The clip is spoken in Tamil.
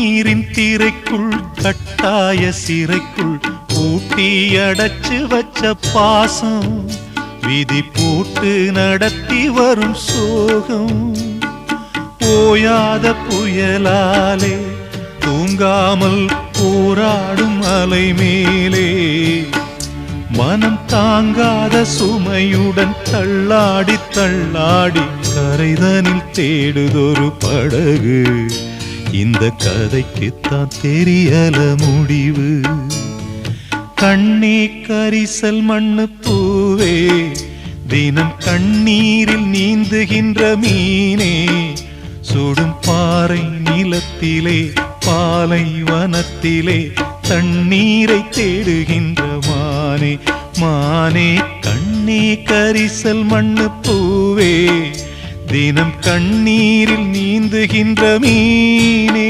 கண்ணீரின் திரைக்குள் கட்டாய சிறைக்குள் பூட்டி அடைச்சு வச்ச பாசம் விதி போட்டு நடத்தி வரும் சோகம் ஓயாத புயலாலே தூங்காமல் போராடும் அலை மேலே மனம் தாங்காத சுமையுடன் தள்ளாடி தள்ளாடி கரைதனில் தேடுதொரு படகு இந்த கதைக்குத்தான் தெரியல முடிவு கண்ணே கரிசல் மண்ணு பூவே தினம் கண்ணீரில் நீந்துகின்ற மீனே சுடும் பாறை நிலத்திலே பாலை வனத்திலே தண்ணீரை தேடுகின்ற மானே மானே கண்ணே கரிசல் மண்ணு பூவே தினம் கண்ணீரில் நீந்துகின்ற மீனே